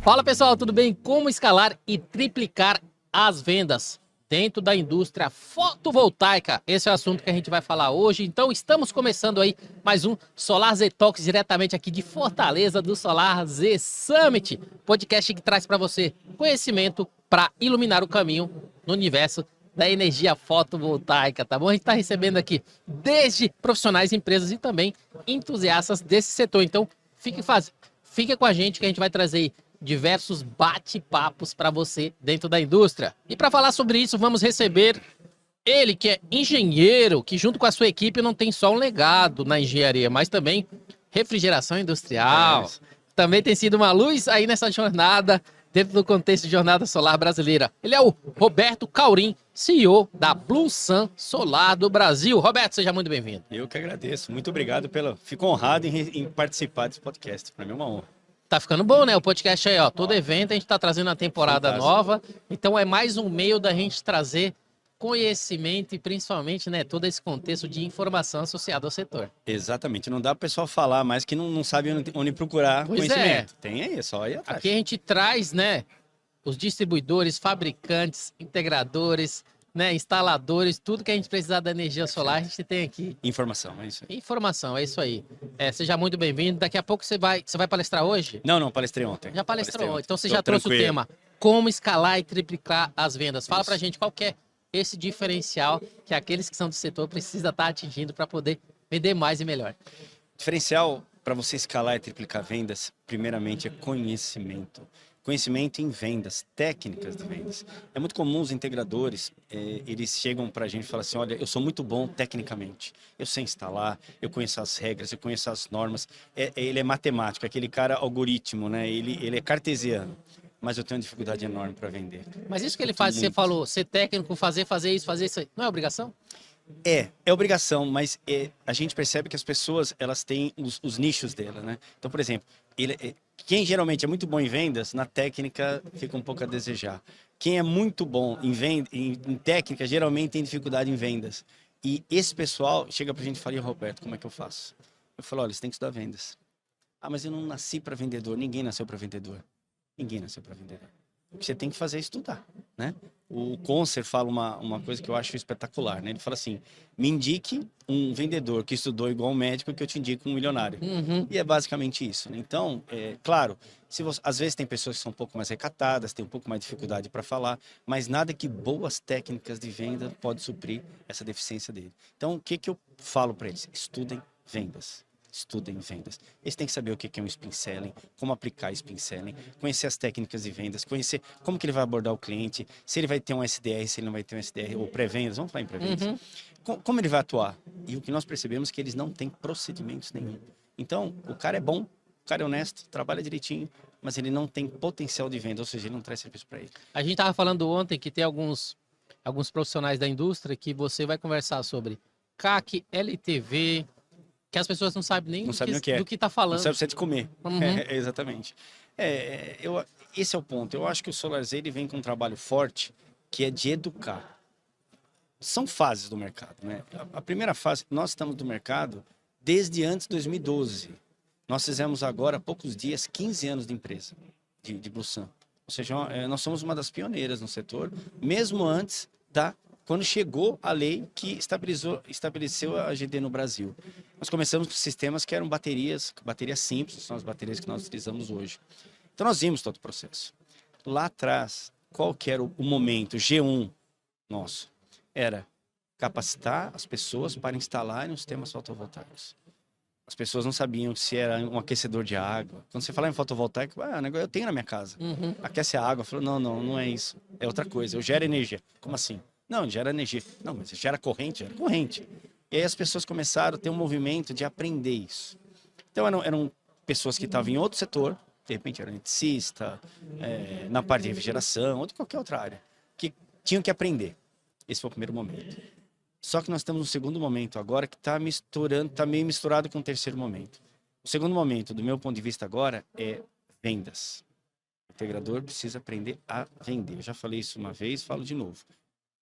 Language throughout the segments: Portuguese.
Fala pessoal, tudo bem? Como escalar e triplicar as vendas dentro da indústria fotovoltaica? Esse é o assunto que a gente vai falar hoje. Então estamos começando aí mais um Solar Z Talks diretamente aqui de Fortaleza do Solar Z Summit, podcast que traz para você conhecimento para iluminar o caminho no universo da energia fotovoltaica, tá bom? A gente está recebendo aqui desde profissionais, empresas e também entusiastas desse setor. Então fique com a gente que a gente vai trazer aí diversos bate-papos para você dentro da indústria. E para falar sobre isso, vamos receber ele, que é engenheiro, que junto com a sua equipe não tem só um legado na engenharia, mas também refrigeração industrial. Também tem sido uma luz aí nessa jornada, dentro do contexto de jornada solar brasileira. Ele é o Roberto Caurim, CEO da Blue Sun Solar do Brasil. Roberto, seja muito bem-vindo. Eu que agradeço. Muito obrigado Fico honrado em participar desse podcast. Para mim é uma honra. Tá ficando bom, né? O podcast aí, ó. Todo evento a gente tá trazendo uma temporada nova. Então é mais um meio da gente trazer conhecimento e principalmente, né, todo esse contexto de informação associado ao setor. Exatamente. Não dá para o pessoal falar mais que não sabe onde procurar conhecimento. Tem aí, é só ir atrás. Aqui a gente traz, né, os distribuidores, fabricantes, integradores, né, instaladores, tudo que a gente precisar da energia solar, a gente tem aqui. Informação, é isso aí. Informação, é isso aí. Seja muito bem-vindo. Daqui a pouco você vai palestrar hoje? Não, palestrei ontem. Já palestrou ontem. Então você Tô já trouxe tranquilo. o tema como escalar e triplicar as vendas. Fala pra gente qual que é esse diferencial que aqueles que são do setor precisam estar atingindo para poder vender mais e melhor. Diferencial para você escalar e triplicar vendas, primeiramente é conhecimento. Conhecimento em vendas, técnicas de vendas. É muito comum os integradores, eles chegam para a gente e falam assim, olha, eu sou muito bom tecnicamente, eu sei instalar, eu conheço as regras, eu conheço as normas, ele é matemático, aquele cara algoritmo, né? Ele é cartesiano, mas eu tenho uma dificuldade enorme para vender. Mas isso que ele faz, você falou, ser técnico, fazer isso aí, não é obrigação? É obrigação, mas a gente percebe que as pessoas, elas têm os nichos dela, né? Então, por exemplo, quem geralmente é muito bom em vendas, na técnica fica um pouco a desejar. Quem é muito bom em técnica, geralmente tem dificuldade em vendas. E esse pessoal chega pra gente e fala, Roberto, como é que eu faço? Eu falo, olha, você tem que estudar vendas. Ah, mas eu não nasci para vendedor, ninguém nasceu para vendedor. Ninguém nasceu para vendedor. O que você tem que fazer é estudar, né? O Concer fala uma coisa que eu acho espetacular, né? Ele fala assim, me indique um vendedor que estudou igual um médico que eu te indico um milionário. Uhum. E é basicamente isso, né? Então, claro, às vezes tem pessoas que são um pouco mais recatadas, têm um pouco mais de dificuldade para falar, mas nada que boas técnicas de venda pode suprir essa deficiência dele. Então, o que eu falo para eles? Estudem vendas. Estudem vendas. Eles têm que saber o que é um spin selling, como aplicar spin selling, conhecer as técnicas de vendas, conhecer como que ele vai abordar o cliente, se ele vai ter um SDR, se ele não vai ter um SDR, ou pré-vendas, vamos falar em pré-vendas. Uhum. Como ele vai atuar? E o que nós percebemos é que eles não têm procedimentos nenhum. Então, o cara é bom, o cara é honesto, trabalha direitinho, mas ele não tem potencial de venda, ou seja, ele não traz serviço para ele. A gente estava falando ontem que tem alguns profissionais da indústria que você vai conversar sobre CAC, LTV, que as pessoas não sabem nem do que está falando. Não sabe se é de comer. Uhum. Exatamente. Esse é o ponto. Eu acho que o Solar Z ele vem com um trabalho forte, que é de educar. São fases do mercado, né? A primeira fase, nós estamos no mercado desde antes de 2012. Nós fizemos agora, há poucos dias, 15 anos de empresa, de Blue Sun. Ou seja, nós somos uma das pioneiras no setor, mesmo antes quando chegou a lei que estabeleceu a GD no Brasil. Nós começamos com sistemas que eram baterias simples, são as baterias que nós utilizamos hoje. Então nós vimos todo o processo. Lá atrás, qual que era o momento G1 nosso? Era capacitar as pessoas para instalarem os sistemas fotovoltaicos. As pessoas não sabiam se era um aquecedor de água. Quando você fala em fotovoltaico, eu tenho na minha casa. Uhum. Aquece a água. Falou, não é isso. É outra coisa. Eu gero energia. Como assim? Não, gera energia. Não, mas gera corrente? Gera corrente. E aí as pessoas começaram a ter um movimento de aprender isso. Então eram pessoas que estavam em outro setor, de repente era eletricista, na parte de refrigeração, ou de qualquer outra área, que tinham que aprender. Esse foi o primeiro momento. Só que nós estamos no segundo momento agora que está meio misturado com o terceiro momento. O segundo momento, do meu ponto de vista agora, é vendas. O integrador precisa aprender a vender. Eu já falei isso uma vez, falo de novo.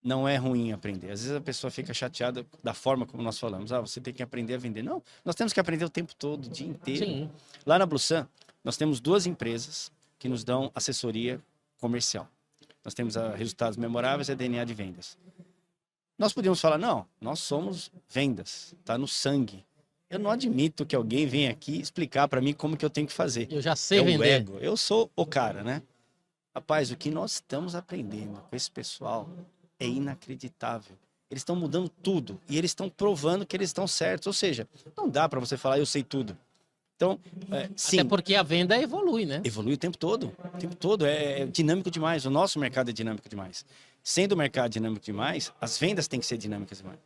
Não é ruim aprender. Às vezes a pessoa fica chateada da forma como nós falamos. Você tem que aprender a vender. Não, nós temos que aprender o tempo todo, o dia inteiro. Sim. Lá na Blue Sun, nós temos 2 empresas que nos dão assessoria comercial. Nós temos resultados memoráveis e DNA de vendas. Nós podemos falar, não, nós somos vendas, está no sangue. Eu não admito que alguém venha aqui explicar para mim como que eu tenho que fazer. Eu já sei É o vender. ego, eu sou o cara, né? Rapaz, o que nós estamos aprendendo com esse pessoal é inacreditável. Eles estão mudando tudo e eles estão provando que eles estão certos. Ou seja, não dá para você falar, eu sei tudo. Então, sim. Até porque a venda evolui, né? Evolui o tempo todo. O tempo todo. É dinâmico demais. O nosso mercado é dinâmico demais. Sendo o mercado dinâmico demais, as vendas têm que ser dinâmicas demais.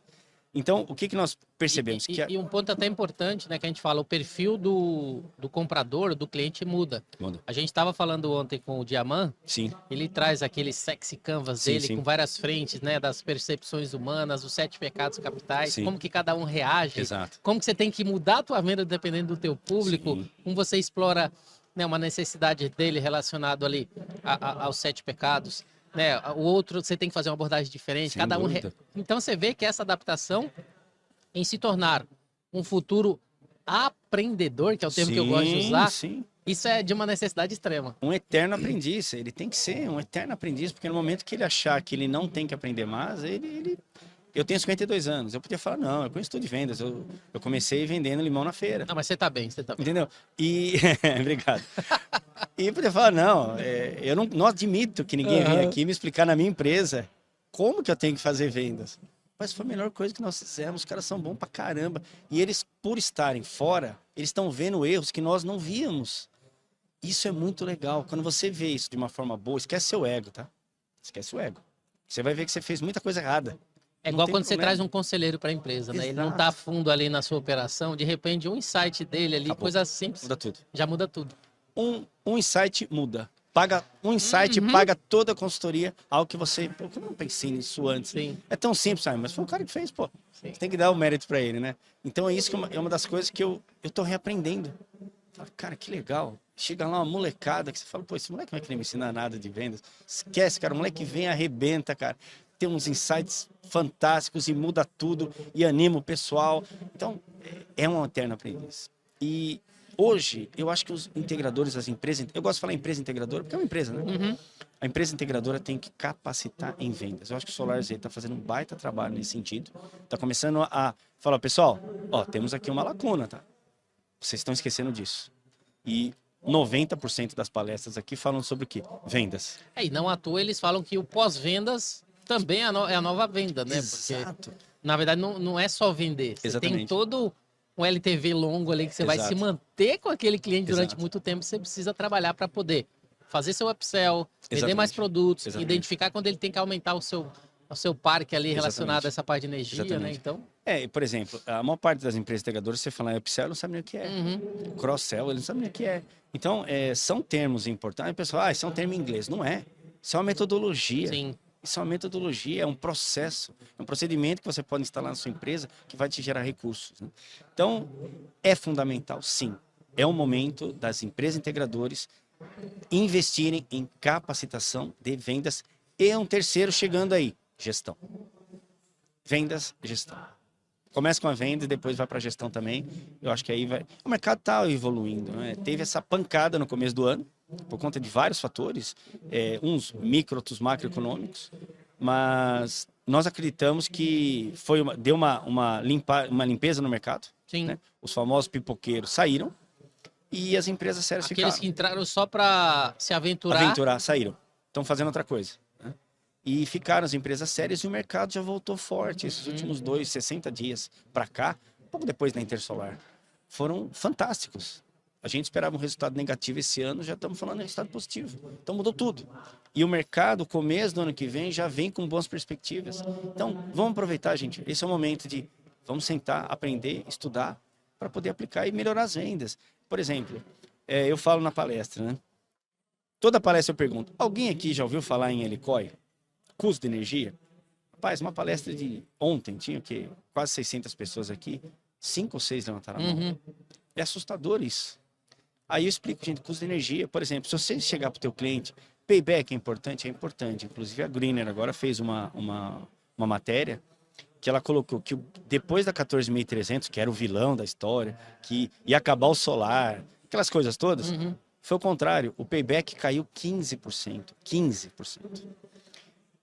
Então, o que nós percebemos? E um ponto até importante, né, que a gente fala, o perfil do comprador, do cliente muda. Muda. A gente estava falando ontem com o Diamant, Sim. ele traz aquele sexy canvas Sim, dele sim. com várias frentes, né, das percepções humanas, os 7 pecados capitais, Sim. como que cada um reage, Exato. como que você tem que mudar a tua venda dependendo do teu público, Sim. como você explora, né, uma necessidade dele relacionado ali aos 7 pecados. Né, o outro você tem que fazer uma abordagem diferente, Sem cada um. dúvida. Então você vê que essa adaptação em se tornar um futuro aprendedor, que é o termo que eu gosto de usar, Sim. isso é de uma necessidade extrema. Um eterno aprendiz. Ele tem que ser um eterno aprendiz, porque no momento que ele achar que ele não tem que aprender mais, Eu tenho 52 anos. Eu podia falar, não, eu conheço tudo de vendas. Eu comecei vendendo limão na feira. Não, mas você tá bem, você tá bem. Entendeu? E... Obrigado. E eu podia falar, não, eu não admito que ninguém venha aqui me explicar na minha empresa como que eu tenho que fazer vendas. Mas foi a melhor coisa que nós fizemos. Os caras são bons pra caramba. E eles, por estarem fora, eles estão vendo erros que nós não víamos. Isso é muito legal. Quando você vê isso de uma forma boa, esquece seu ego, tá? Esquece o ego. Você vai ver que você fez muita coisa errada. É Não igual tem quando você problema. traz um conselheiro para a empresa, né? Ele não Exato. tá a fundo ali na sua operação, de repente um insight dele ali, Acabou. coisa simples, Muda tudo. já muda tudo. Um insight muda. Paga um insight, paga toda a consultoria, algo que você... Pô, eu não pensei nisso antes. Sim. É tão simples, sabe? Mas foi o cara que fez, pô. Sim. Você tem que dar o mérito para ele, né? Então é isso que é uma das coisas que eu tô reaprendendo. Fala, cara, que legal. Chega lá uma molecada que você fala, pô, esse moleque não vai querer me ensinar nada de vendas. Esquece, cara. O moleque vem, arrebenta, cara. Tem uns insights fantásticos e muda tudo e anima o pessoal. Então, é um eterno aprendiz. E hoje, eu acho que os integradores, as empresas... Eu gosto de falar empresa integradora, porque é uma empresa, né? Uhum. A empresa integradora tem que capacitar em vendas. Eu acho que o Solar Z está fazendo um baita trabalho nesse sentido. Está começando a falar, pessoal, ó, temos aqui uma lacuna, tá? Vocês estão esquecendo disso. E 90% das palestras aqui falam sobre o quê? Vendas. E não à toa eles falam que o pós-vendas também é a nova venda, né? Exato. Porque, na verdade, não é só vender. Você tem Exatamente. todo um LTV longo ali que você vai Exato. se manter com aquele cliente durante Exato. muito tempo. Você precisa trabalhar para poder fazer seu upsell, vender Exatamente. mais produtos, Exatamente. identificar quando ele tem que aumentar o seu parque ali relacionado Exatamente. a essa parte de energia, né? Exatamente. Então, Por exemplo, a maior parte das empresas integradoras, você fala em upsell, não sabe nem o que é. Cross-sell, eles não sabem nem o que é. Então, são termos importantes. O pessoal, isso é um termo em inglês. Não é. Isso é uma metodologia. sim. Isso é uma metodologia, é um processo, é um procedimento que você pode instalar na sua empresa que vai te gerar recursos, né? Então, é fundamental, sim. É o momento das empresas integradoras investirem em capacitação de vendas e um terceiro chegando aí, gestão. Vendas, gestão. Começa com a venda e depois vai para a gestão também. Eu acho que aí vai... O mercado está evoluindo, né? Teve essa pancada no começo do ano, por conta de vários fatores, uns micro, outros macroeconômicos, mas nós acreditamos que deu uma limpeza no mercado. Sim. Né? Os famosos pipoqueiros saíram e as empresas sérias Aqueles ficaram. que entraram só para se aventurar. Saíram. Estão fazendo outra coisa. Né? E ficaram as empresas sérias e o mercado já voltou forte. Esses últimos 60 dias para cá, um pouco depois da Intersolar, foram fantásticos. A gente esperava um resultado negativo esse ano, já estamos falando em resultado positivo. Então mudou tudo. E o mercado, começo do ano que vem, já vem com boas perspectivas. Então vamos aproveitar, gente. Esse é o momento de vamos sentar, aprender, estudar, para poder aplicar e melhorar as vendas. Por exemplo, eu falo na palestra, né? Toda palestra eu pergunto, alguém aqui já ouviu falar em LCOI? Custo de energia? Rapaz, uma palestra de ontem, tinha o quê? Quase 600 pessoas aqui, 5 ou 6 levantaram a mão. É assustador isso. Aí eu explico, gente, custo de energia, por exemplo, se você chegar para o teu cliente, payback é importante? É importante. Inclusive a Greener agora fez uma matéria que ela colocou que depois da 14.300, que era o vilão da história, que ia acabar o solar, aquelas coisas todas, Foi o contrário. O payback caiu 15%. 15%.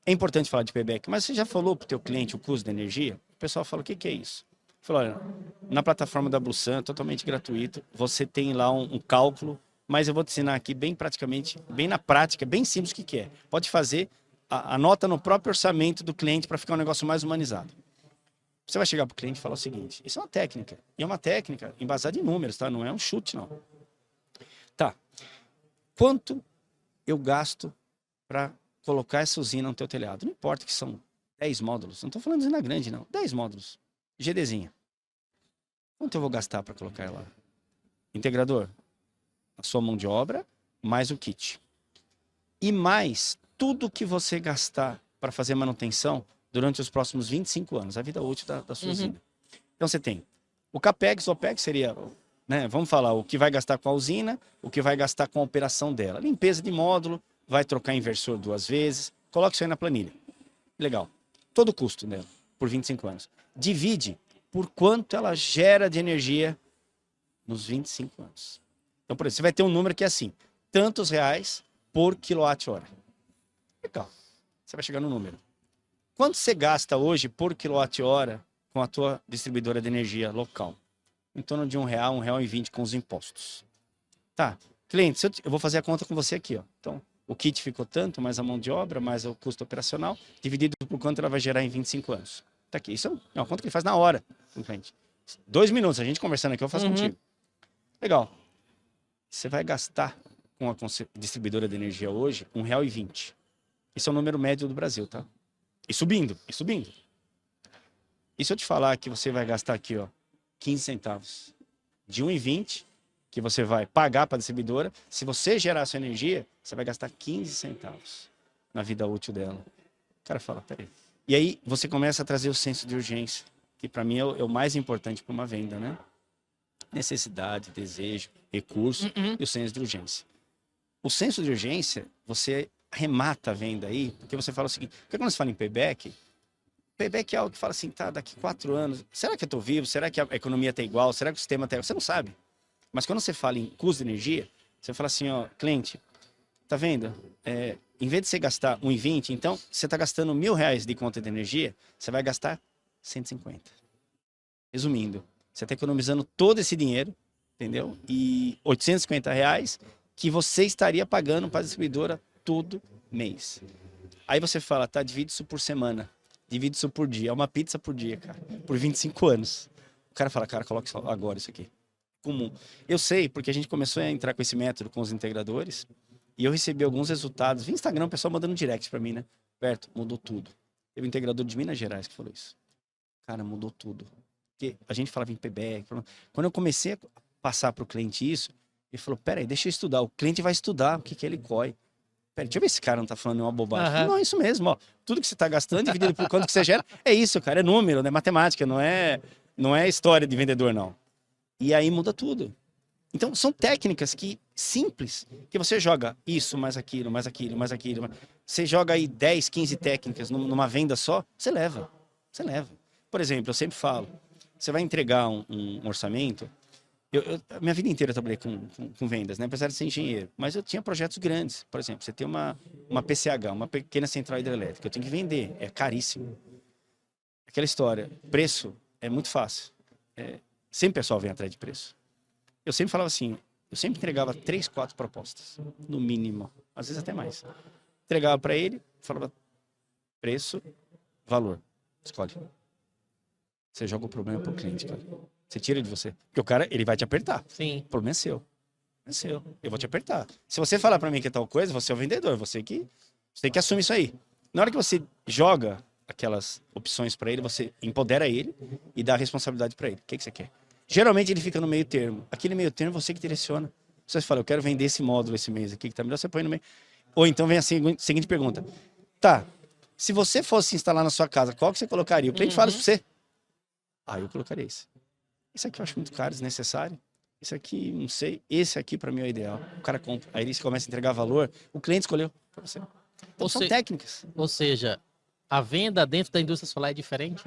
É importante falar de payback, mas você já falou para o teu cliente o custo da energia? O pessoal fala, o que é isso? Falou, olha, na plataforma da Blusan, totalmente gratuito, você tem lá um cálculo, mas eu vou te ensinar aqui bem praticamente, bem na prática, bem simples o que é. Pode fazer, anota no próprio orçamento do cliente para ficar um negócio mais humanizado. Você vai chegar para o cliente e falar o seguinte, isso é uma técnica, e é uma técnica embasada em números, tá? Não é um chute, não. Tá, quanto eu gasto para colocar essa usina no teu telhado? Não importa que são 10 módulos, não estou falando de usina grande, não. 10 módulos, GDzinha. Quanto eu vou gastar para colocar ela lá? Integrador, a sua mão de obra, mais o kit. E mais tudo que você gastar para fazer manutenção durante os próximos 25 anos, a vida útil da sua usina. Então você tem o CAPEX, o OPEX seria, né, vamos falar, o que vai gastar com a usina, o que vai gastar com a operação dela. Limpeza de módulo, vai trocar inversor 2 vezes, coloca isso aí na planilha. Legal. Todo o custo dela, por 25 anos. Divide por quanto ela gera de energia nos 25 anos. Então, por exemplo, você vai ter um número que é assim, tantos reais por quilowatt-hora. Legal. Você vai chegar no número. Quanto você gasta hoje por quilowatt-hora com a tua distribuidora de energia local? Em torno de R$1, R$1,20 com os impostos. Tá. Cliente, eu vou fazer a conta com você aqui, ó. Então, o kit ficou tanto, mais a mão de obra, mais o custo operacional, dividido por quanto ela vai gerar em 25 anos. Tá aqui. Isso é uma conta que ele faz na hora. 2 minutos, a gente conversando aqui, eu faço contigo. Legal. Você vai gastar com a distribuidora de energia hoje R$1,20. Esse é o número médio do Brasil, tá? E subindo, e subindo. E se eu te falar que você vai gastar aqui, ó, 15 centavos de R$1,20 que você vai pagar para a distribuidora, se você gerar a sua energia, você vai gastar 15 centavos na vida útil dela. O cara fala, peraí. E aí você começa a trazer o senso de urgência, que para mim é o mais importante para uma venda, né? Necessidade, desejo, recurso e o senso de urgência. O senso de urgência, você remata a venda aí, porque você fala o seguinte, porque quando você fala em payback é algo que fala assim, tá, daqui 4 anos, será que eu tô vivo? Será que a economia tá igual? Será que o sistema tá igual? Você não sabe. Mas quando você fala em custo de energia, você fala assim, ó, cliente, tá vendo? Em vez de você gastar R$1,20, então, você tá gastando R$1.000 de conta de energia, você vai gastar 150. Resumindo, você tá economizando todo esse dinheiro, entendeu? E R$850 que você estaria pagando para a distribuidora todo mês. Aí você fala, tá, divide isso por semana, divide isso por dia, é uma pizza por dia, cara, por 25 anos. O cara fala, cara, coloca agora isso aqui. Comum. Eu sei, porque a gente começou a entrar com esse método com os integradores e eu recebi alguns resultados. Vi Instagram, o pessoal mandando direct para mim, né? Berto, mudou tudo. Teve um integrador de Minas Gerais que falou isso. Cara, mudou tudo. Porque a gente falava em payback. Quando eu comecei a passar para o cliente isso, ele falou, peraí, deixa eu estudar. O cliente vai estudar o que é LICOI. Peraí, deixa eu ver se esse cara não tá falando uma bobagem. Falei, não, é isso mesmo, ó. Tudo que você tá gastando, dividido por quanto que você gera, é isso, cara. É número, né? Matemática, não é história de vendedor, não. E aí muda tudo. Então, são técnicas simples, que você joga isso, mais aquilo, mais aquilo, mais aquilo. Você joga aí 10, 15 técnicas numa venda só, você leva. Você leva. Por exemplo, eu sempre falo, você vai entregar um orçamento. Minha vida inteira eu trabalhei com vendas, né? Apesar de ser engenheiro. Mas eu tinha projetos grandes. Por exemplo, você tem uma PCH, uma pequena central hidrelétrica. Eu tenho que vender. É caríssimo. Aquela história. Preço é muito fácil. Sempre o pessoal vem atrás de preço. Eu sempre falava assim, eu sempre entregava 3, 4 propostas. No mínimo. Às vezes até mais. Entregava para ele, falava preço, valor. Escolhe. Você joga o problema pro cliente, cara. Você tira de você. Porque o cara, ele vai te apertar. Sim. O problema é seu. É seu. Eu vou te apertar. Se você falar pra mim que é tal coisa, você é o vendedor. Você tem que assumir isso aí. Na hora que você joga aquelas opções pra ele, você empodera ele e dá a responsabilidade pra ele. O que você quer? Geralmente ele fica no meio termo. Aquele meio termo você que direciona. Você fala, eu quero vender esse módulo esse mês aqui, que tá melhor, você põe no meio. Ou então vem a seguinte pergunta. Tá, se você fosse instalar na sua casa, qual que você colocaria? O cliente fala isso pra você. Eu colocaria esse. Esse aqui eu acho muito caro, desnecessário. Esse aqui, não sei. Esse aqui para mim é o ideal. O cara compra. Aí ele começa a entregar valor. O cliente escolheu para você. Então são técnicas. Ou seja, a venda dentro da indústria solar é diferente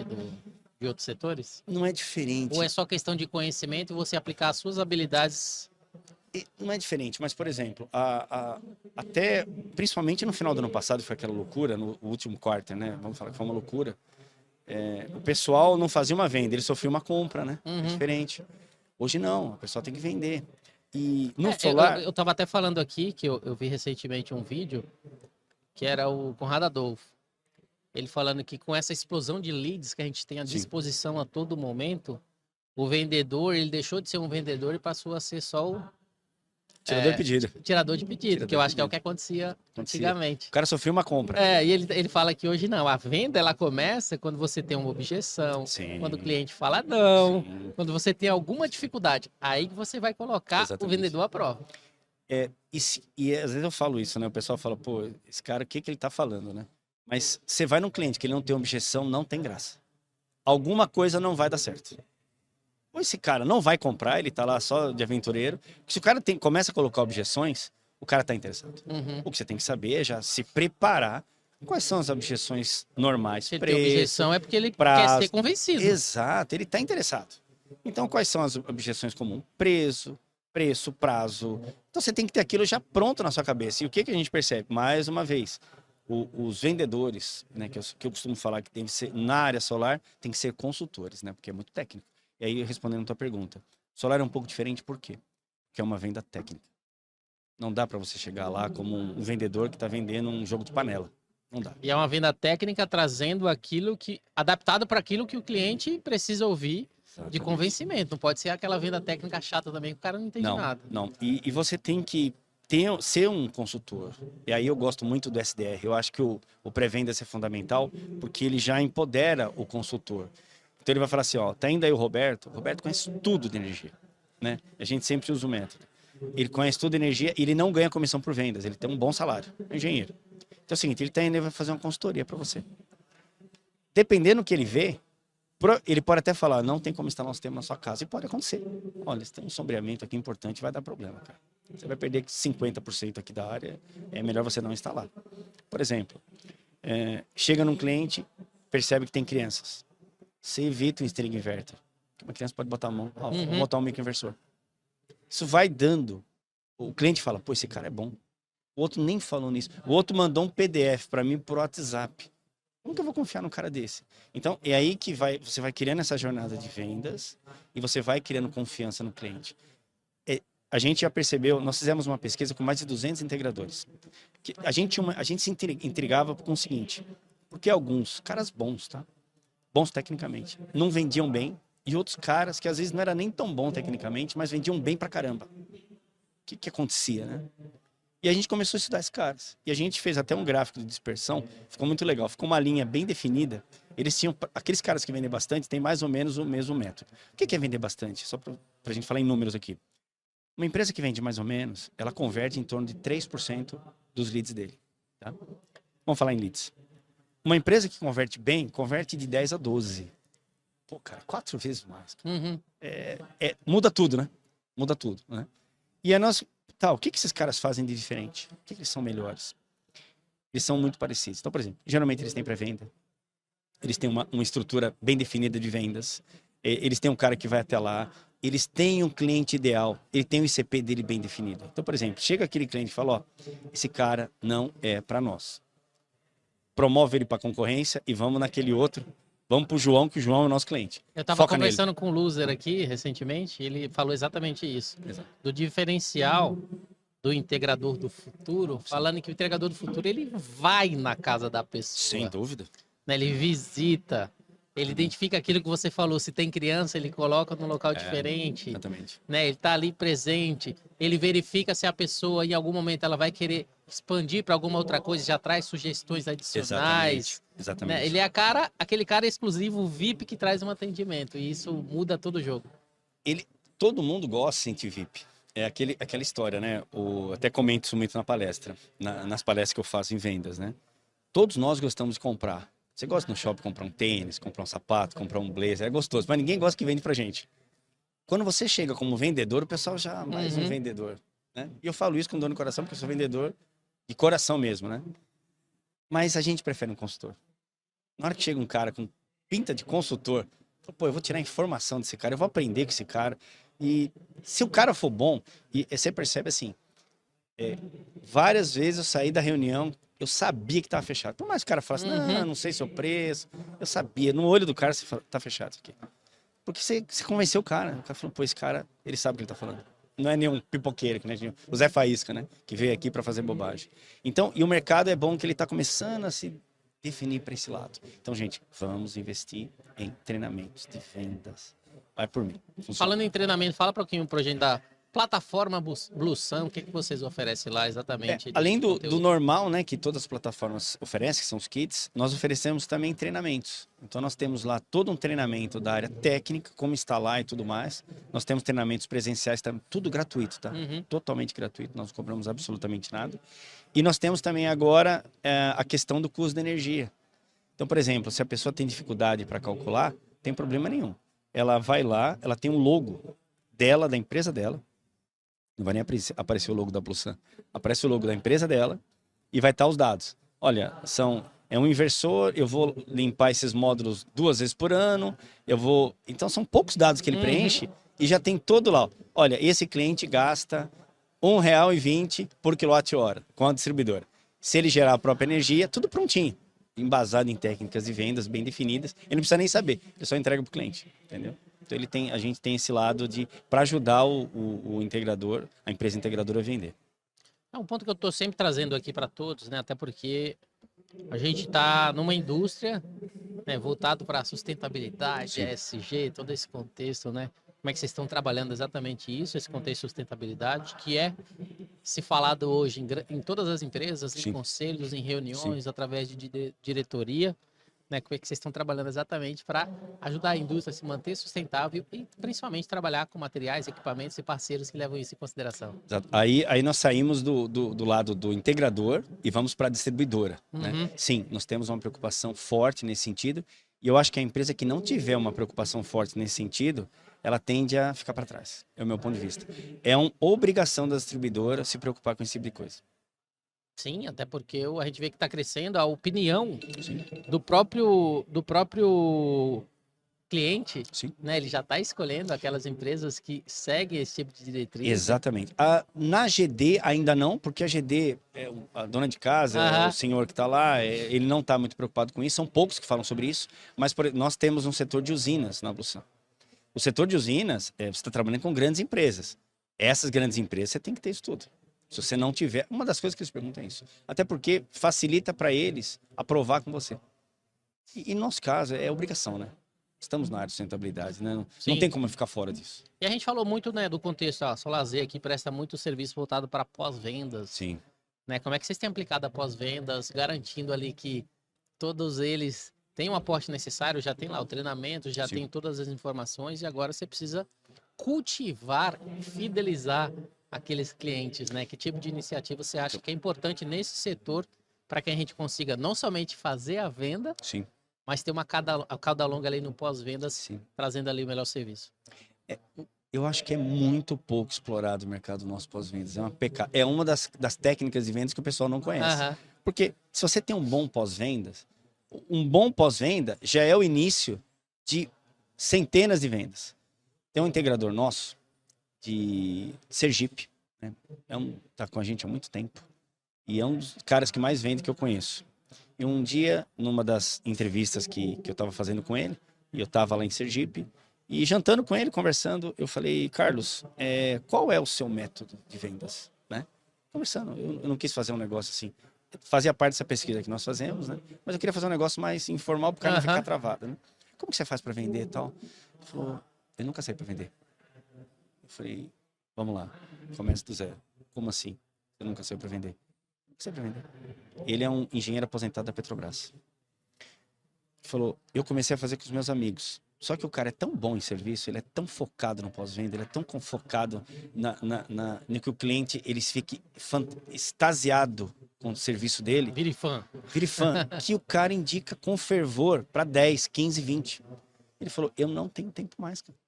de outros setores? Não é diferente. Ou é só questão de conhecimento e você aplicar as suas habilidades Não é diferente, mas, por exemplo, até, principalmente no final do ano passado, foi aquela loucura, no último quarto, né? Vamos falar que foi uma loucura. O pessoal não fazia uma venda, ele sofria uma compra, né? É diferente. Hoje não, a pessoa tem que vender. E no solar... Eu tava até falando aqui, que eu vi recentemente um vídeo, que era o Conrado Adolfo. Ele falando que com essa explosão de leads que a gente tem à disposição a todo momento, o vendedor, ele deixou de ser um vendedor e passou a ser só o Tirador de pedido. tirador de pedido, que eu acho que é o que acontecia antigamente. O cara sofreu uma compra. E ele fala que hoje não. A venda, ela começa quando você tem uma objeção, quando o cliente fala não, quando você tem alguma dificuldade. Aí que você vai colocar o vendedor à prova. E às vezes eu falo isso, né? O pessoal fala, pô, esse cara, o que ele tá falando, né? Mas você vai num cliente que ele não tem objeção, não tem graça. Alguma coisa não vai dar certo. Ou esse cara não vai comprar, ele tá lá só de aventureiro. Se o cara começa a colocar objeções, o cara tá interessado. O que você tem que saber é já se preparar. Quais são as objeções normais? Se ele tem objeção é porque ele quer ser convencido. Exato, ele tá interessado. Então, quais são as objeções comuns? Preço, prazo. Então, você tem que ter aquilo já pronto na sua cabeça. E o que a gente percebe? Mais uma vez, os vendedores, né, que eu costumo falar que tem que ser, na área solar, tem que ser consultores, né? Porque é muito técnico. E aí, respondendo a tua pergunta, solar é um pouco diferente por quê? Porque é uma venda técnica. Não dá para você chegar lá como um vendedor que está vendendo um jogo de panela. Não dá. E é uma venda técnica trazendo aquilo que... adaptado para aquilo que o cliente precisa ouvir. Exatamente. De convencimento. Não pode ser aquela venda técnica chata também, que o cara não entende nada. Não, e você tem que ser um consultor. E aí eu gosto muito do SDR. Eu acho que o pré-vendas é fundamental, porque ele já empodera o consultor. Então ele vai falar assim, ó, tá indo aí o Roberto conhece tudo de energia, né? A gente sempre usa o método. Ele conhece tudo de energia e ele não ganha comissão por vendas, ele tem um bom salário, é engenheiro. Então é o seguinte, ele tá indo e vai fazer uma consultoria para você. Dependendo do que ele vê, ele pode até falar, não tem como instalar um sistema na sua casa, e pode acontecer. Olha, se tem um sombreamento aqui importante, vai dar problema, cara. Você vai perder 50% aqui da área, é melhor você não instalar. Por exemplo, chega num cliente, percebe que tem crianças. Você evita um string inverter. Uma criança pode botar a mão, vou botar um microinversor. Isso vai dando. O cliente fala, pô, esse cara é bom. O outro nem falou nisso. O outro mandou um PDF para mim por WhatsApp. Como que eu vou confiar num cara desse? Então, é aí que você vai criando essa jornada de vendas e você vai criando confiança no cliente. A gente já percebeu, nós fizemos uma pesquisa com mais de 200 integradores. A gente se intrigava com o seguinte, porque alguns caras bons, tá? Bons tecnicamente, não vendiam bem, e outros caras que às vezes não era nem tão bom tecnicamente, mas vendiam bem pra caramba. O que acontecia, né? E a gente começou a estudar esses caras. E a gente fez até um gráfico de dispersão, ficou muito legal, ficou uma linha bem definida. Aqueles caras que vendem bastante têm mais ou menos o mesmo método. O que é vender bastante? Só pra gente falar em números aqui. Uma empresa que vende mais ou menos, ela converte em torno de 3% dos leads dele. Tá? Vamos falar em leads. Uma empresa que converte bem, converte de 10 a 12. Pô, cara, 4 vezes mais. Muda tudo, né? Muda tudo, né? E o que esses caras fazem de diferente? O que eles são melhores? Eles são muito parecidos. Então, por exemplo, geralmente eles têm pré-venda. Eles têm uma estrutura bem definida de vendas. Eles têm um cara que vai até lá. Eles têm um cliente ideal. Ele tem o ICP dele bem definido. Então, por exemplo, chega aquele cliente e fala, ó, esse cara não é para nós. Promove ele para concorrência e vamos naquele outro. Vamos pro João, que o João é o nosso cliente. Eu estava conversando com o Loser aqui recentemente, ele falou exatamente isso. Exato. Do diferencial do integrador do futuro, falando que o integrador do futuro, ele vai na casa da pessoa. Sem dúvida. Né? Ele visita, ele identifica aquilo que você falou. Se tem criança, ele coloca num local diferente. Exatamente. Né? Ele está ali presente, ele verifica se a pessoa, em algum momento, ela vai querer expandir para alguma outra coisa, já traz sugestões adicionais. Exatamente. Né? Ele é aquele cara exclusivo, VIP, que traz um atendimento. E isso muda todo o jogo. Todo mundo gosta de sentir VIP. É aquela história, né? Até comento isso muito na palestra, nas palestras que eu faço em vendas, né? Todos nós gostamos de comprar. Você gosta no shopping comprar um tênis, comprar um sapato, comprar um blazer, é gostoso. Mas ninguém gosta que vende pra gente. Quando você chega como vendedor, o pessoal já mais um vendedor, né? E eu falo isso com dor no coração, porque eu sou vendedor de coração mesmo, né? Mas a gente prefere um consultor. Na hora que chega um cara com pinta de consultor, pô, eu vou tirar informação desse cara, eu vou aprender com esse cara. E se o cara for bom, e você percebe assim, várias vezes eu saí da reunião, eu sabia que tava fechado. Por mais que o cara falasse, Uhum. não sei seu preço, eu sabia, no olho do cara você fala, tá fechado isso aqui. Porque você convenceu o cara falou, pô, esse cara, ele sabe o que ele tá falando. Não é nenhum pipoqueiro, que nem o Zé Faísca, né? Que veio aqui para fazer bobagem. Então, e o mercado é bom que ele tá começando a se definir para esse lado. Então, gente, vamos investir em treinamentos de vendas. Vai por mim. Funciona. Falando em treinamento, fala um pouquinho pro gente da plataforma Blusan, o que vocês oferecem lá exatamente de Além do conteúdo? normal, né, que todas as plataformas oferecem, que são os kits, nós oferecemos também treinamentos. Então nós temos lá todo um treinamento da área técnica, como instalar e tudo mais. Nós temos treinamentos presenciais também, tudo gratuito, tá? Uhum. Totalmente gratuito, nós não cobramos absolutamente nada. E nós temos também agora a questão do custo da energia. Então, por exemplo, se a pessoa tem dificuldade para calcular, não tem problema nenhum. Ela vai lá, ela tem um logo dela, da empresa dela. Não vai nem aparecer o logo da Blusan. Aparece o logo da empresa dela e vai estar os dados. Olha, é um inversor, eu vou limpar esses módulos 2 vezes por ano, Então são poucos dados que ele preenche e já tem todo lá. Ó. Olha, esse cliente gasta R$ 1,20 por quilowatt-hora com a distribuidora. Se ele gerar a própria energia, tudo prontinho. Embasado em técnicas de vendas bem definidas. Ele não precisa nem saber, ele só entrega para o cliente, entendeu? Então a gente tem esse lado para ajudar o integrador, a empresa integradora a vender. É um ponto que eu estou sempre trazendo aqui para todos, né? Até porque a gente está numa indústria, né, voltado para sustentabilidade, Sim. ESG, todo esse contexto, né? Como é que vocês estão trabalhando exatamente isso, esse contexto de sustentabilidade, que é se falado hoje em todas as empresas, em Sim. conselhos, em reuniões, através de diretoria, né? Como é que vocês estão trabalhando exatamente para ajudar a indústria a se manter sustentável e principalmente trabalhar com materiais, equipamentos e parceiros que levam isso em consideração. Exato. Aí nós saímos do lado do integrador e vamos para a distribuidora. Né? Sim, nós temos uma preocupação forte nesse sentido. E eu acho que a empresa que não tiver uma preocupação forte nesse sentido, ela tende a ficar para trás. É o meu ponto de vista. É uma obrigação da distribuidora se preocupar com esse tipo de coisa. Sim, até porque a gente vê que está crescendo a opinião do próprio cliente, Sim. né? Ele já está escolhendo aquelas empresas que seguem esse tipo de diretriz. Exatamente. Na GD ainda não, porque a GD, a dona de casa, o senhor que está lá, ele não está muito preocupado com isso. São poucos que falam sobre isso, mas nós temos um setor de usinas na Blusan. O setor de usinas, você está trabalhando com grandes empresas. Essas grandes empresas, você tem que ter isso tudo. Se você não tiver, uma das coisas que eles perguntam é isso. Até porque facilita para eles aprovar com você. E no nosso caso, é obrigação, né? Estamos na área de sustentabilidade, né? Não tem como ficar fora disso. E a gente falou muito, né, do contexto, a Solazer aqui presta muito serviço voltado para pós-vendas. Sim. Né? Como é que vocês têm aplicado a pós-vendas, garantindo ali que todos eles têm o aporte necessário, já tem lá o treinamento, já tem todas as informações e agora você precisa cultivar, fidelizar aqueles clientes, né? Que tipo de iniciativa você acha que é importante nesse setor para que a gente consiga não somente fazer a venda, Sim. mas ter uma cauda longa ali no pós-vendas, trazendo ali o melhor serviço? Eu acho que é muito pouco explorado o mercado do nosso pós-vendas. É uma das técnicas de vendas que o pessoal não conhece. Porque se você tem um bom pós-venda já é o início de centenas de vendas. Tem um integrador nosso de Sergipe, né? Tá com a gente há muito tempo. E é um dos caras que mais vende que eu conheço. E um dia, numa das entrevistas que eu estava fazendo com ele, e eu estava lá em Sergipe, e jantando com ele, conversando, eu falei, Carlos, qual é o seu método de vendas? Né? Conversando, eu não quis fazer um negócio assim. Fazia parte dessa pesquisa que nós fazemos, né? Mas eu queria fazer um negócio mais informal para o cara não ficar travado. Né? Como que você faz para vender e tal? Ele falou, eu nunca sei para vender. Eu falei, vamos lá, começa do zero. Como assim? Eu nunca sei para vender. Sei para vender. Ele é um engenheiro aposentado da Petrobras. Ele falou, eu comecei a fazer com os meus amigos. Só que o cara é tão bom em serviço, ele é tão focado no pós-venda, ele é tão focado no que o cliente ele fique extasiado com o serviço dele. Vire fã. Vire fã. Que o cara indica com fervor para 10, 15, 20. Ele falou, eu não tenho tempo mais, cara.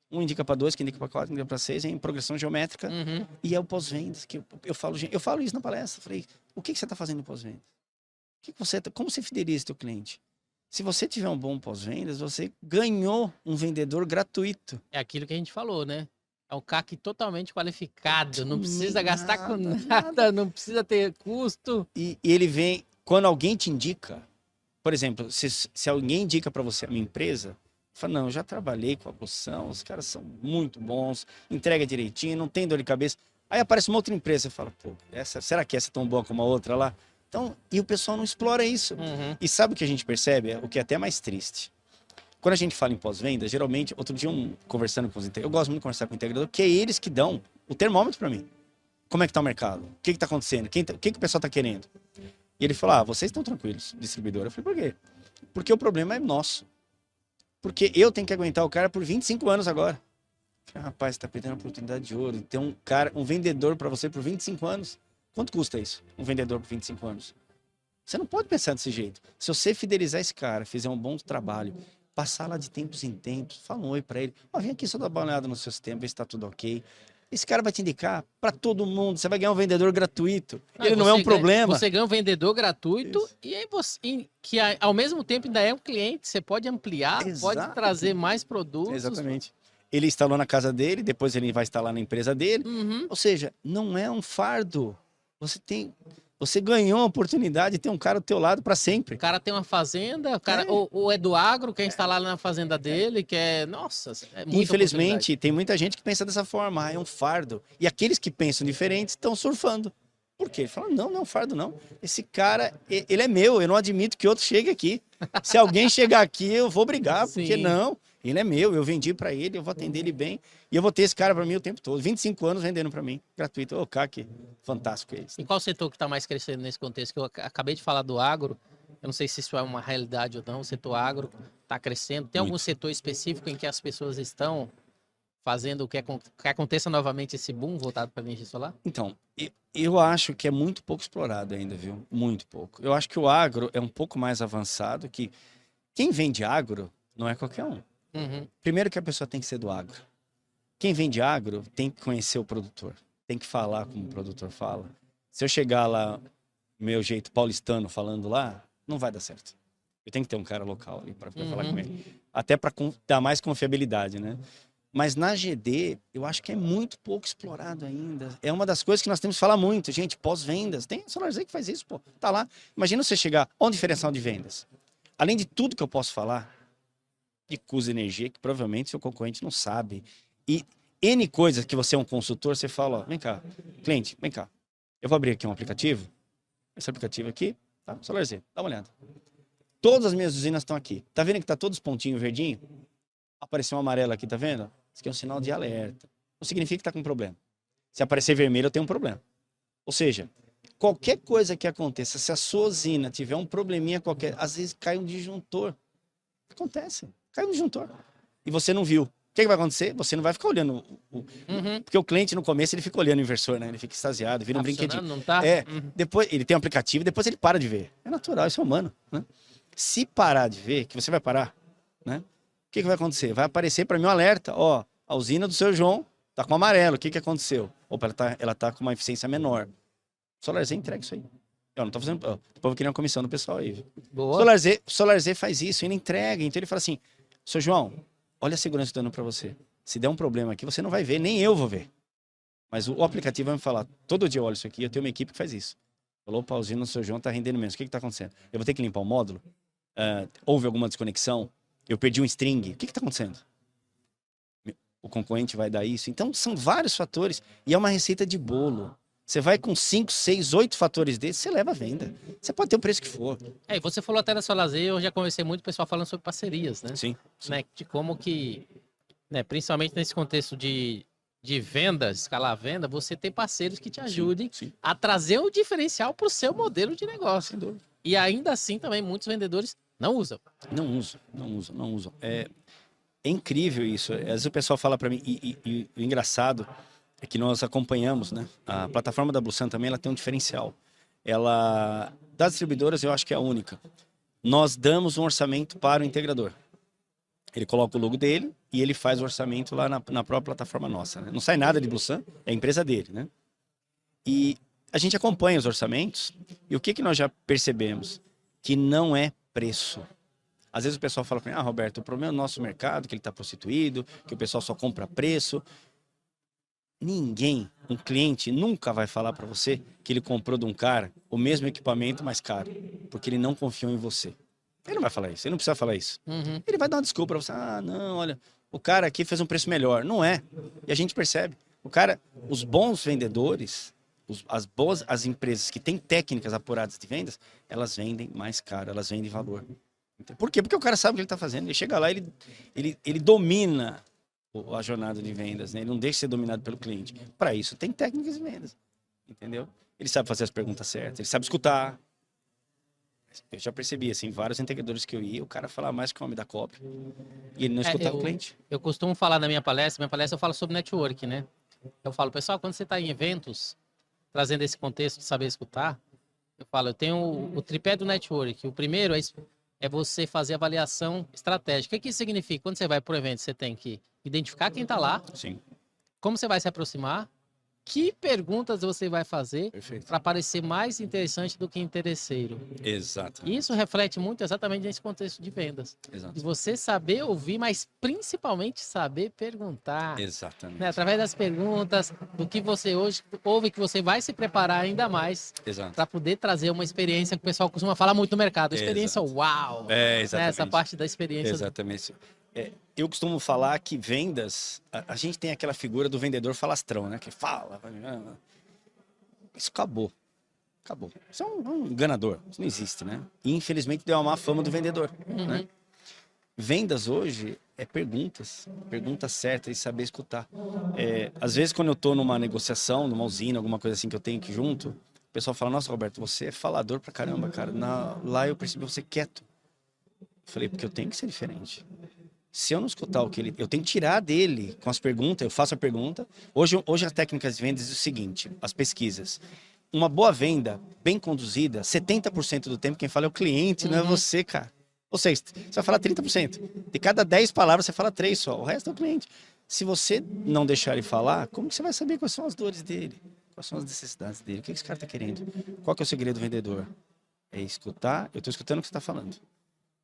Um indica para 2, que indica para 4, que indica para 6, em progressão geométrica. E é o pós-vendas. Que eu falo isso na palestra. Falei, o que você está fazendo no pós-vendas? Como você fideliza seu cliente? Se você tiver um bom pós-vendas, você ganhou um vendedor gratuito. É aquilo que a gente falou, né? É um CAC totalmente qualificado, não precisa gastar com Nada, nada, não precisa ter custo. E ele vem, quando alguém te indica, por exemplo, se alguém indica para você a minha empresa, fala, não, eu já trabalhei com a Blusan, os caras são muito bons, entrega direitinho, não tem dor de cabeça. Aí aparece uma outra empresa, você fala, pô, será que essa é tão boa como a outra lá? Então, e o pessoal não explora isso. E sabe o que a gente percebe? O que é até mais triste. Quando a gente fala em pós-venda, geralmente, outro dia conversando com os integradores, eu gosto muito de conversar com o integrador, porque é eles que dão o termômetro para mim. Como é que tá o mercado? O que que tá acontecendo? O que que o pessoal tá querendo? E ele falou, vocês estão tranquilos, distribuidor. Eu falei, por quê? Porque o problema é nosso. Porque eu tenho que aguentar o cara por 25 anos agora. Eu falei, rapaz, você tá perdendo a oportunidade de ouro. Tem um vendedor para você por 25 anos. Quanto custa isso? Um vendedor por 25 anos? Você não pode pensar desse jeito. Se você fidelizar esse cara, fizer um bom trabalho, passar lá de tempos em tempos, fala um oi para ele. Vem aqui só dar uma olhada no seu sistema, ver se tá tudo ok. Esse cara vai te indicar para todo mundo. Você vai ganhar um vendedor gratuito. Ele não é um problema. Você ganha um vendedor gratuito. Isso. E aí que ao mesmo tempo ainda é um cliente. Você pode ampliar, pode trazer mais produtos. Exatamente. Ele instalou na casa dele, depois ele vai instalar na empresa dele. Ou seja, não é um fardo. Você ganhou a oportunidade de ter um cara do teu lado para sempre. O cara tem uma fazenda, o cara ou é do agro, quer instalar na fazenda dele, nossa, é muita Infelizmente, tem muita gente que pensa dessa forma, é um fardo. E aqueles que pensam diferente estão surfando. Por quê? Ele fala, não é um fardo não. Esse cara, ele é meu, eu não admito que outro chegue aqui. Se alguém chegar aqui, eu vou brigar, porque não, ele é meu, eu vendi para ele, eu vou atender ele bem. E eu vou ter esse cara para mim o tempo todo. 25 anos vendendo para mim, gratuito. Ô, CAC, fantástico é isso. E qual setor que está mais crescendo nesse contexto? Que eu acabei de falar do agro, eu não sei se isso é uma realidade ou não, o setor agro está crescendo. Tem algum setor específico em que as pessoas estão fazendo que aconteça novamente esse boom voltado para a energia solar? Então, eu acho que é muito pouco explorado ainda, viu? Muito pouco. Eu acho que o agro é um pouco mais avançado, que quem vende agro não é qualquer um. Primeiro que a pessoa tem que ser do agro. Quem vende agro tem que conhecer o produtor, tem que falar como o produtor fala. Se eu chegar lá, meu jeito paulistano falando lá, não vai dar certo. Eu tenho que ter um cara local ali para falar com ele. Até para dar mais confiabilidade, né? Mas na GD, eu acho que é muito pouco explorado ainda. É uma das coisas que nós temos que falar muito. Gente, pós-vendas. Tem a SolarZ que faz isso, pô. Tá lá. Imagina você chegar... Olha o diferencial de vendas. Além de tudo que eu posso falar, de custo de energia, que provavelmente seu concorrente não sabe. E N coisas que você é um consultor, você fala, vem cá, cliente, vem cá. Eu vou abrir aqui um aplicativo. Esse aplicativo aqui, tá? SolarZ, dá uma olhada. Todas as minhas usinas estão aqui. Tá vendo que tá todos os pontinhos verdinhos? Apareceu um amarelo aqui, tá vendo? Isso aqui é um sinal de alerta. Não significa que tá com problema. Se aparecer vermelho, eu tenho um problema. Ou seja, qualquer coisa que aconteça, se a sua usina tiver um probleminha qualquer, às vezes cai um disjuntor. Acontece, cai um disjuntor. E você não viu. O que vai acontecer? Você não vai ficar olhando. Porque o cliente, no começo, ele fica olhando o inversor, né? Ele fica extasiado, vira um brinquedinho. Não tá? Depois ele tem um aplicativo, depois ele para de ver. É natural, isso é humano, né? Se parar de ver, que você vai parar, né? O que vai acontecer? Vai aparecer para mim um alerta. Ó, a usina do seu João tá com amarelo. O que aconteceu? Opa, ela tá com uma eficiência menor. SolarZ entrega isso aí. Eu não tô fazendo... Depois eu vou querer uma comissão do pessoal aí. Boa. SolarZ faz isso, ele entrega. Então ele fala assim, seu João, olha a segurança que eu tô dando para você. Se der um problema aqui, você não vai ver, nem eu vou ver. Mas o aplicativo vai me falar, todo dia eu olho isso aqui, eu tenho uma equipe que faz isso. Falou, a usina do seu João tá rendendo menos. O que tá acontecendo? Eu vou ter que limpar o módulo? Houve alguma desconexão? Eu perdi um string. O que está acontecendo? O concorrente vai dar isso. Então, são vários fatores. E é uma receita de bolo. Você vai com 5, 6, 8 fatores desses, você leva a venda. Você pode ter o preço que for. E você falou até da SolarZ, eu já conversei muito com o pessoal falando sobre parcerias, né? Sim. Né? De como que, né, principalmente nesse contexto de venda, escalar a venda, você tem parceiros que te ajudem a trazer um diferencial para o seu modelo de negócio. Sem dúvida. E ainda assim, também, muitos vendedores não usam. Não usam. É incrível isso. Às vezes o pessoal fala para mim, e o engraçado é que nós acompanhamos, né? A plataforma da Blusan também, ela tem um diferencial. Ela, das distribuidoras, eu acho que é a única. Nós damos um orçamento para o integrador. Ele coloca o logo dele e ele faz o orçamento lá na própria plataforma nossa, né? Não sai nada de Blusan, é a empresa dele, né? E a gente acompanha os orçamentos e o que nós já percebemos? Que não é preço. Às vezes o pessoal fala para mim, Roberto, o problema é o nosso mercado, que ele está prostituído, que o pessoal só compra preço. um cliente nunca vai falar para você que ele comprou de um cara o mesmo equipamento mais caro, porque ele não confiou em você. Ele não vai falar isso, ele não precisa falar isso. Uhum. Ele vai dar uma desculpa para você. Ah, não, olha, o cara aqui fez um preço melhor. Não é. E a gente percebe. Os bons vendedores, as empresas que têm técnicas apuradas de vendas, elas vendem mais caro, elas vendem valor. Por quê? Porque o cara sabe o que ele está fazendo. Ele chega lá, ele domina a jornada de vendas, né? Ele não deixa de ser dominado pelo cliente. Para isso, tem técnicas de vendas, entendeu? Ele sabe fazer as perguntas certas, ele sabe escutar. Eu já percebi, assim, vários integradores que eu ia, o cara falava mais que o homem da cópia e ele não escutava o cliente. Eu costumo falar na minha palestra eu falo sobre network, né? Eu falo, pessoal, quando você está em eventos, trazendo esse contexto de saber escutar, eu falo, eu tenho o tripé do network. O primeiro é você fazer avaliação estratégica. O que isso significa? Quando você vai para o evento, você tem que identificar quem está lá, Sim, como você vai se aproximar, que perguntas você vai fazer perfeito. para parecer mais interessante do que interesseiro. Exato. Isso reflete muito exatamente nesse contexto de vendas. Exato. De você saber ouvir, mas principalmente saber perguntar. Exatamente. Né? Através das perguntas, do que você hoje ouve, que você vai se preparar ainda mais Exato. para poder trazer uma experiência que o pessoal costuma falar muito no mercado. Experiência Exato. uau! É, exatamente. Né? Essa parte da experiência. Exatamente. Eu costumo falar que vendas, a gente tem aquela figura do vendedor falastrão, né? Que fala. Isso acabou. Acabou. Isso é um enganador. Isso não existe, né? E infelizmente deu uma má fama do vendedor, né? Vendas hoje é perguntas certas e saber escutar. Às vezes quando eu tô numa negociação, numa usina, alguma coisa assim que eu tenho que ir junto, o pessoal fala, nossa, Roberto, você é falador pra caramba, cara. Lá eu percebi você quieto. Eu falei, porque eu tenho que ser diferente. Se eu não escutar o que ele... Eu tenho que tirar dele com as perguntas, eu faço a pergunta. Hoje as técnicas de vendas é o seguinte, as pesquisas. Uma boa venda, bem conduzida, 70% do tempo quem fala é o cliente, não é você, cara. Ou seja, você vai falar 30%. De cada 10 palavras, você fala 3 só. O resto é o cliente. Se você não deixar ele falar, como que você vai saber quais são as dores dele? Quais são as necessidades dele? O que esse cara está querendo? Qual que é o segredo do vendedor? É escutar. Eu estou escutando o que você está falando.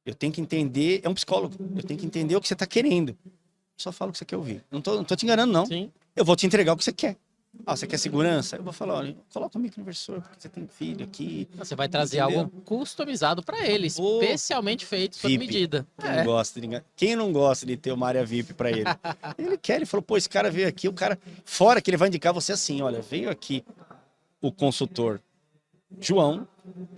Eu tenho que entender. É um psicólogo. Eu tenho que entender o que você está querendo. Só falo o que você quer ouvir. Não tô te enganando, não. Sim. Eu vou te entregar o que você quer. Ah, você quer segurança? Eu vou falar, olha, coloca o microinversor, porque você tem filho aqui. Você vai trazer Entendeu? algo customizado para ele, especialmente feito sob VIP. medida. Quem não gosta de ter uma área VIP para ele? Ele falou, pô, esse cara veio aqui, o cara, fora que ele vai indicar você assim, olha, veio aqui o consultor João,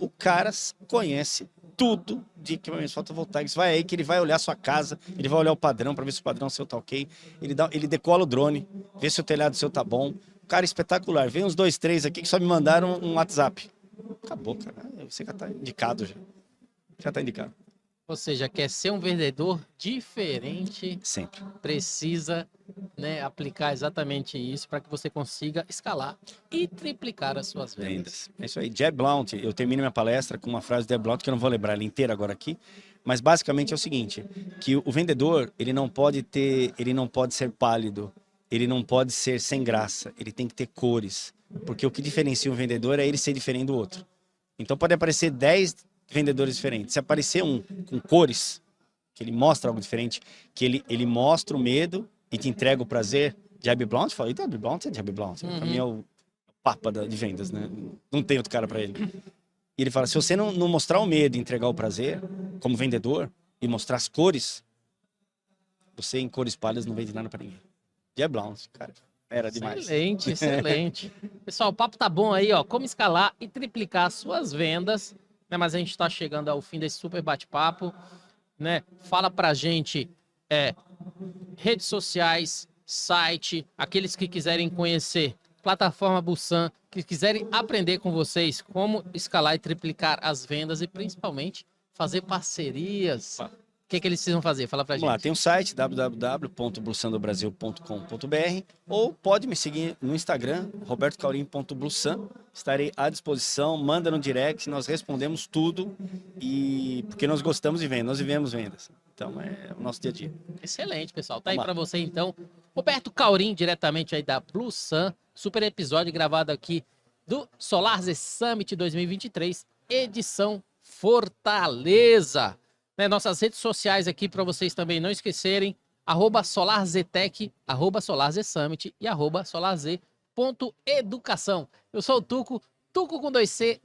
o cara conhece tudo de equipamentos fotovoltaicos. Vai aí que ele vai olhar a sua casa, ele vai olhar o padrão para ver se o padrão seu tá ok. Ele decola o drone, vê se o telhado seu tá bom. Cara, espetacular. Vem uns 2, 3 aqui que só me mandaram um WhatsApp. Acabou, cara. Você já tá indicado já. Já tá indicado. Ou seja, quer ser um vendedor diferente, Sempre. precisa, né, aplicar exatamente isso para que você consiga escalar e triplicar as suas vendas. É isso aí. Jeb Blount, eu termino minha palestra com uma frase de Jeb Blount, que eu não vou lembrar ela inteira agora aqui, mas basicamente é o seguinte, que o vendedor, ele não pode ser pálido, ele não pode ser sem graça, ele tem que ter cores, porque o que diferencia um vendedor é ele ser diferente do outro. Então pode aparecer 10 vendedores diferentes. Se aparecer um com cores, que ele mostra algo diferente, que ele mostra o medo e te entrega o prazer, Jeb Blount, fala, Jeb Blount é Jeb Blount. Pra mim é o papa de vendas, né? Não tem outro cara para ele. E ele fala, se você não mostrar o medo e entregar o prazer, como vendedor, e mostrar as cores, você em cores pálidas não vende nada para ninguém. Jeb Blount, cara, era demais. Excelente, excelente. Pessoal, o papo tá bom aí, ó, como escalar e triplicar suas vendas, né? Mas a gente tá chegando ao fim desse super bate-papo, né? Fala pra gente, redes sociais, site, aqueles que quiserem conhecer plataforma Bussan, que quiserem aprender com vocês como escalar e triplicar as vendas e principalmente fazer parcerias. O que eles precisam fazer? Fala pra gente. Vamos lá, tem o site www.blussandobrasil.com.br ou pode me seguir no Instagram, robertocaurim.blussan. Estarei à disposição, manda no direct, nós respondemos tudo e porque nós gostamos de vendas, nós vivemos vendas. Então é o nosso dia a dia. Excelente, pessoal. Tá aí para você então, Roberto Caurim, diretamente aí da Blussan, super episódio gravado aqui do SolarZ Summit 2023, edição Fortaleza. Né, nossas redes sociais aqui para vocês também não esquecerem, @SolarZtech, @SolarZSummit e @SolarZ.educação. Eu sou o Tuco com 2C,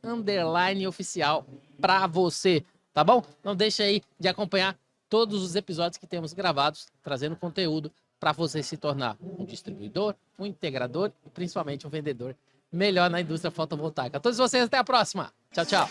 _oficial pra você, tá bom? Não deixe aí de acompanhar todos os episódios que temos gravados, trazendo conteúdo para você se tornar um distribuidor, um integrador e principalmente um vendedor melhor na indústria fotovoltaica. A todos vocês, até a próxima. Tchau, tchau.